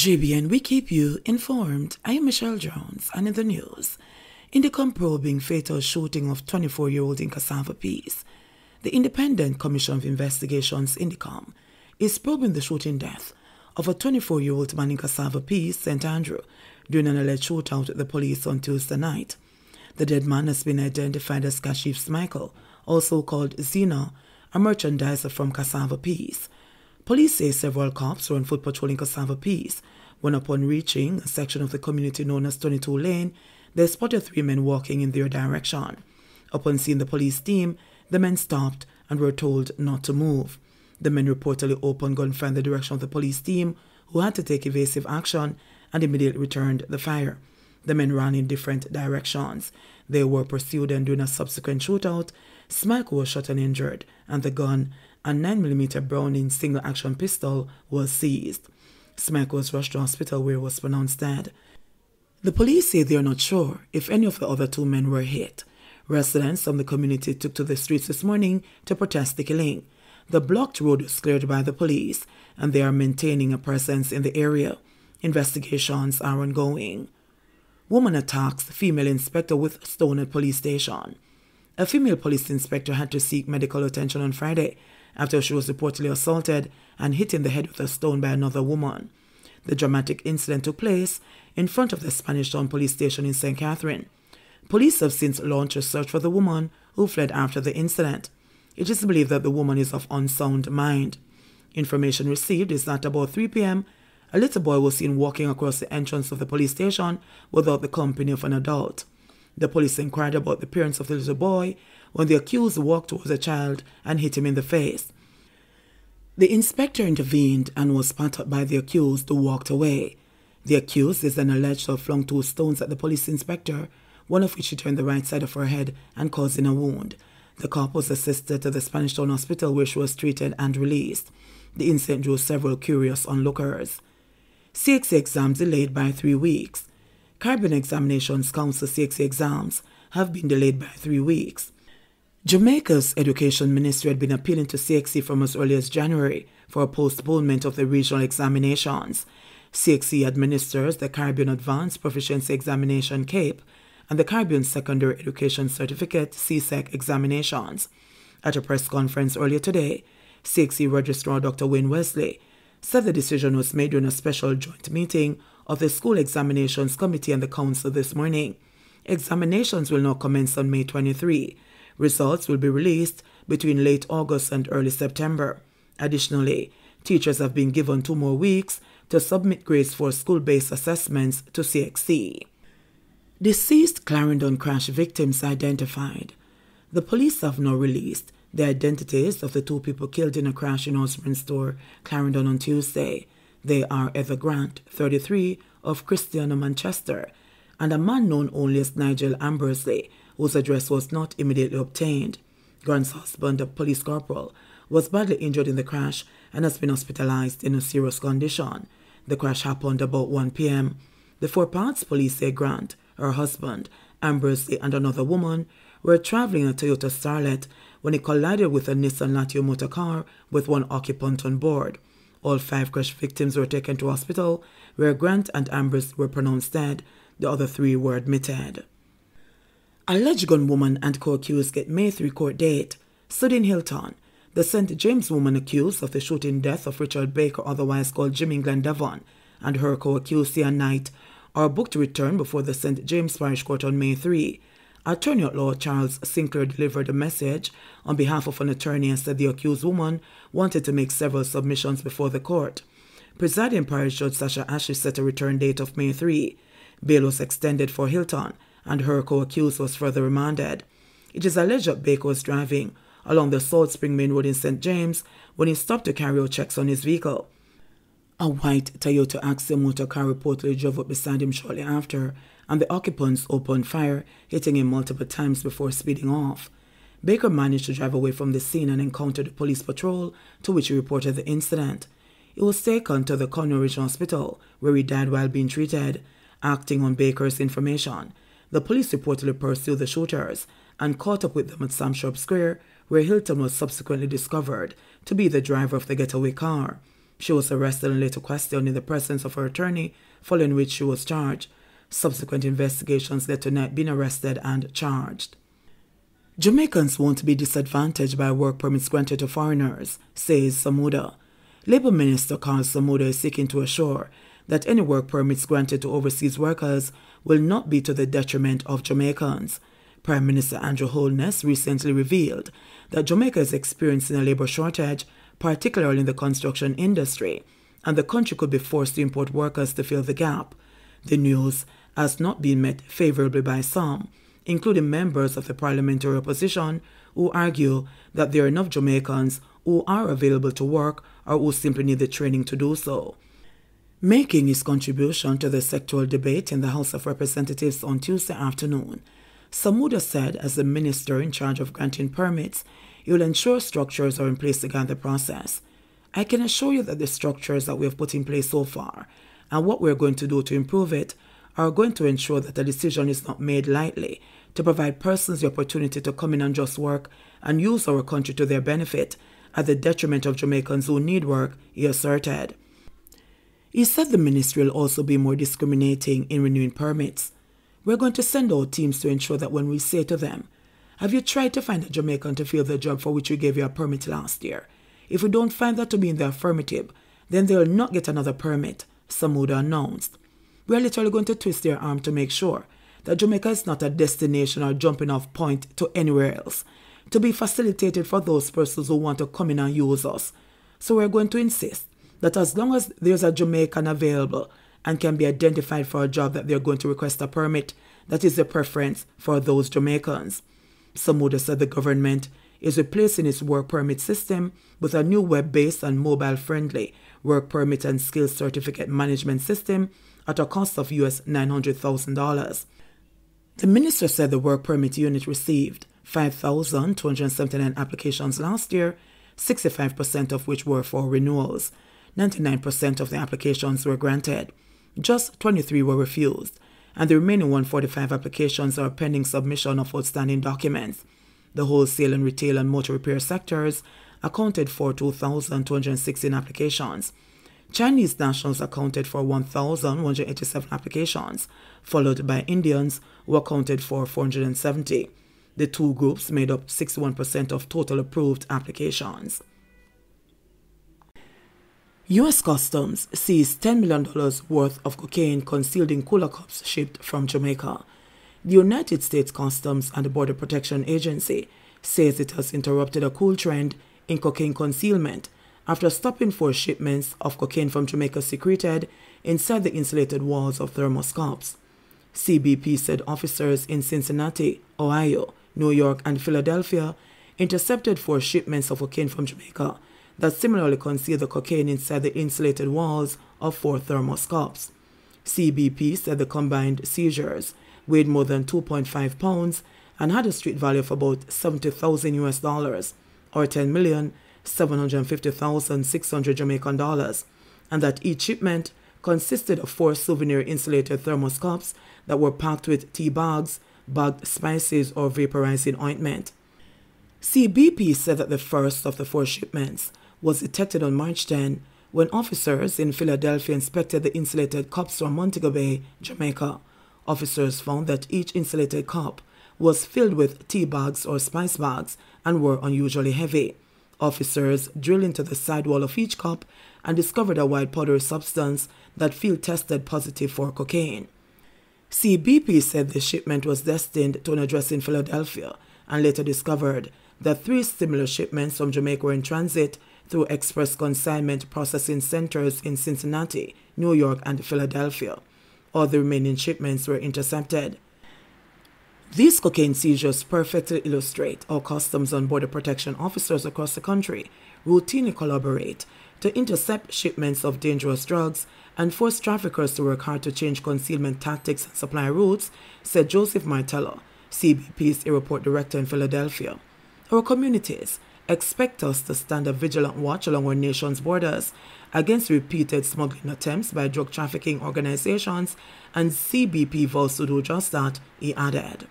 JBN, we keep you informed. I am Michelle Jones, and in the news, Indicom probing fatal shooting of 24-year-old in Cassava Peace. The Independent Commission of Investigations, Indicom, is probing the shooting death of a 24-year-old man in Cassava Peace, St. Andrew, during an alleged shootout with the police on Tuesday night. The dead man has been identified as Kashif Michael, also called Zena, a merchandiser from Cassava Peace. Police say several cops were on foot patrol in Cassava Peace when, upon reaching a section of the community known as 22 Lane, they spotted three men walking in their direction. Upon seeing the police team, the men stopped and were told not to move. The men reportedly opened gunfire in the direction of the police team, who had to take evasive action and immediately returned the fire. The men ran in different directions. They were pursued, and during a subsequent shootout, Smike was shot and injured, and the gun, a 9mm Browning single-action pistol, was seized. Smike was rushed to hospital where he was pronounced dead. The police say they are not sure if any of the other two men were hit. Residents from the community took to the streets this morning to protest the killing. The blocked road was cleared by the police, and they are maintaining a presence in the area. Investigations are ongoing. Woman attacks female inspector with stone at police station. A female police inspector had to seek medical attention on Friday after she was reportedly assaulted and hit in the head with a stone by another woman. The dramatic incident took place in front of the Spanish Town police station in St. Catherine. Police have since launched a search for the woman who fled after the incident. It is believed that the woman is of unsound mind. Information received is that about 3 p.m., a little boy was seen walking across the entrance of the police station without the company of an adult. The police inquired about the parents of the little boy when the accused walked towards the child and hit him in the face. The inspector intervened and was patted by the accused, who walked away. The accused is then alleged to have flung 2 stones at the police inspector, one of which hit her in the right side of her head and causing a wound. The cop was assisted to the Spanish Town Hospital, where she was treated and released. The incident drew several curious onlookers. CXC exams delayed by 3 weeks. Caribbean Examinations Council CXC exams have been delayed by 3 weeks. Jamaica's Education Ministry had been appealing to CXC from as early as January for a postponement of the regional examinations. CXC administers the Caribbean Advanced Proficiency Examination CAPE and the Caribbean Secondary Education Certificate CSEC examinations. At a press conference earlier today, CXC Registrar Dr. Wayne Wesley said the decision was made during a special joint meeting of the School Examinations Committee and the Council this morning. Examinations will now commence on May 23. Results will be released between late August and early September. Additionally, teachers have been given 2 more weeks to submit grades for school-based assessments to CXC. Deceased Clarendon crash victims identified. The police have now released the identities of the 2 people killed in a crash in Osborne Store, Clarendon, on Tuesday. They are Heather Grant, 33, of Christiana, Manchester, and a man known only as Nigel Ambersley, whose address was not immediately obtained. Grant's husband, a police corporal, was badly injured in the crash and has been hospitalized in a serious condition. The crash happened about 1 p.m. The Fort Parts police say Grant, her husband, Ambersley, and another woman were traveling in a Toyota Starlet when it collided with a Nissan Latio motor car with 1 occupant on board. All 5 crash victims were taken to hospital, where Grant and Ambersley were pronounced dead. The other 3 were admitted. Alleged gunwoman and co-accused get May 3 court date. Stood in Hilton. The St. James woman accused of the shooting death of Richard Baker, otherwise called Jimmy Glendavon, and her co-accused Sia Knight are booked to return before the St. James Parish Court on May 3. Attorney at law Charles Sinclair delivered a message on behalf of an attorney and said the accused woman wanted to make several submissions before the court. Presiding Parish Judge Sasha Ashley set a return date of May 3. Bail was extended for Hilton, and her co-accused was further remanded. It is alleged that Baker was driving along the Salt Spring Main Road in St. James when he stopped to carry out checks on his vehicle. A white Toyota Axia motor car reportedly drove up beside him shortly after, and the occupants opened fire, hitting him multiple times before speeding off. Baker managed to drive away from the scene and encountered a police patrol, to which he reported the incident. He was taken to the Conroe Regional Hospital, where he died while being treated. Acting on Baker's information, the police reportedly pursued the shooters and caught up with them at Samshop Square, where Hilton was subsequently discovered to be the driver of the getaway car. She was arrested and later questioned in the presence of her attorney, following which she was charged. Subsequent investigations led to Knight being arrested and charged. Jamaicans won't be disadvantaged by work permits granted to foreigners, says Samuda. Labour Minister Carl Samuda is seeking to assure that any work permits granted to overseas workers will not be to the detriment of Jamaicans. Prime Minister Andrew Holness recently revealed that Jamaica is experiencing a labour shortage, particularly in the construction industry, and the country could be forced to import workers to fill the gap. The news has not been met favourably by some, including members of the parliamentary opposition, who argue that there are enough Jamaicans who are available to work or who simply need the training to do so. Making his contribution to the sectoral debate in the House of Representatives on Tuesday afternoon, Samuda said as the minister in charge of granting permits, he will ensure structures are in place to guide the process. I can assure you that the structures that we have put in place so far and what we are going to do to improve it are going to ensure that a decision is not made lightly to provide persons the opportunity to come in and just work and use our country to their benefit at the detriment of Jamaicans who need work, he asserted. He said the ministry will also be more discriminating in renewing permits. We're going to send out teams to ensure that when we say to them, have you tried to find a Jamaican to fill the job for which we gave you a permit last year? If we don't find that to be in the affirmative, then they will not get another permit, Samuda announced. We are literally going to twist their arm to make sure that Jamaica is not a destination or jumping off point to anywhere else, to be facilitated for those persons who want to come in and use us. So we're going to insist that as long as there's a Jamaican available and can be identified for a job that they're going to request a permit, that is the preference for those Jamaicans. Samuda said the government is replacing its work permit system with a new web-based and mobile-friendly work permit and skills certificate management system at a cost of US $900,000. The minister said the work permit unit received 5,279 applications last year, 65% of which were for renewals. 99% of the applications were granted. Just 23 were refused, and the remaining 145 applications are pending submission of outstanding documents. The wholesale and retail and motor repair sectors accounted for 2,216 applications. Chinese nationals accounted for 1,187 applications, followed by Indians, who accounted for 470. The two groups made up 61% of total approved applications. U.S. Customs seized $10 million worth of cocaine concealed in cooler cups shipped from Jamaica. The United States Customs and Border Protection Agency says it has interrupted a cool trend in cocaine concealment after stopping 4 shipments of cocaine from Jamaica secreted inside the insulated walls of thermos cups. CBP said officers in Cincinnati, Ohio, New York, and Philadelphia intercepted 4 shipments of cocaine from Jamaica that similarly concealed the cocaine inside the insulated walls of 4 thermos cups. CBP said the combined seizures weighed more than 2.5 pounds and had a street value of about $70,000 or $10,750,600 Jamaican dollars, and that each shipment consisted of 4 souvenir insulated thermos cups that were packed with tea bags, bagged spices, or vaporizing ointment. CBP said that the first of the 4 shipments was detected on March 10 when officers in Philadelphia inspected the insulated cups from Montego Bay, Jamaica. Officers found that each insulated cup was filled with tea bags or spice bags and were unusually heavy. Officers drilled into the sidewall of each cup and discovered a white powdery substance that field tested positive for cocaine. CBP said the shipment was destined to an address in Philadelphia and later discovered that 3 similar shipments from Jamaica were in transit through express consignment processing centers in Cincinnati, New York, and Philadelphia. All the remaining shipments were intercepted. These cocaine seizures perfectly illustrate how Customs and Border Protection officers across the country routinely collaborate to intercept shipments of dangerous drugs and force traffickers to work hard to change concealment tactics and supply routes, said Joseph Martello, CBP's airport director in Philadelphia. Our communities expect us to stand a vigilant watch along our nation's borders against repeated smuggling attempts by drug trafficking organizations, and CBP vows to do just that, he added.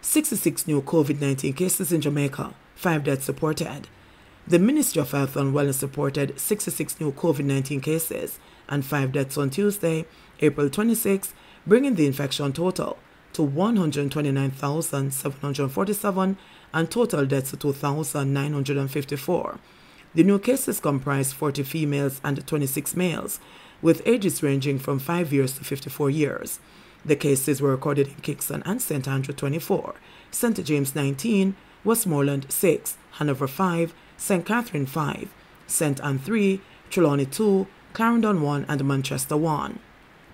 66 new COVID-19 cases in Jamaica, 5 deaths reported. The Ministry of Health and Wellness reported 66 new COVID-19 cases and 5 deaths on Tuesday, April 26, bringing the infection total to 129,747 and total deaths to 2,954. The new cases comprise 40 females and 26 males, with ages ranging from 5 years to 54 years. The cases were recorded in Kingston and St. Andrew 24, St. James 19, Westmoreland 6, Hanover 5, St. Catherine 5, St. Anne 3, Trelawney 2, Clarendon 1, and Manchester 1.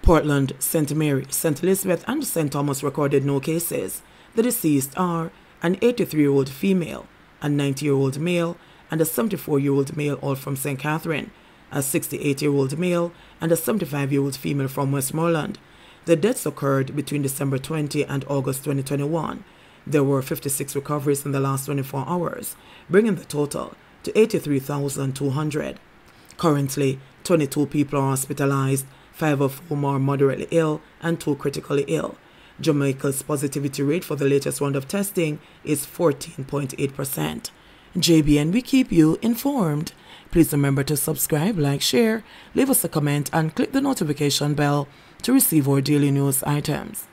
Portland, St. Mary, St. Elizabeth, and St. Thomas recorded no cases. The deceased are an 83-year-old female, a 90-year-old male, and a 74-year-old male, all from St. Catherine, a 68-year-old male, and a 75-year-old female from Westmoreland. The deaths occurred between December 20 and August 2021. There were 56 recoveries in the last 24 hours, bringing the total to 83,200. Currently, 22 people are hospitalized, 5 of whom are moderately ill and 2 critically ill. Jamaica's positivity rate for the latest round of testing is 14.8%. JBN, we keep you informed. Please remember to subscribe, like, share, leave us a comment, and click the notification bell to receive our daily news items.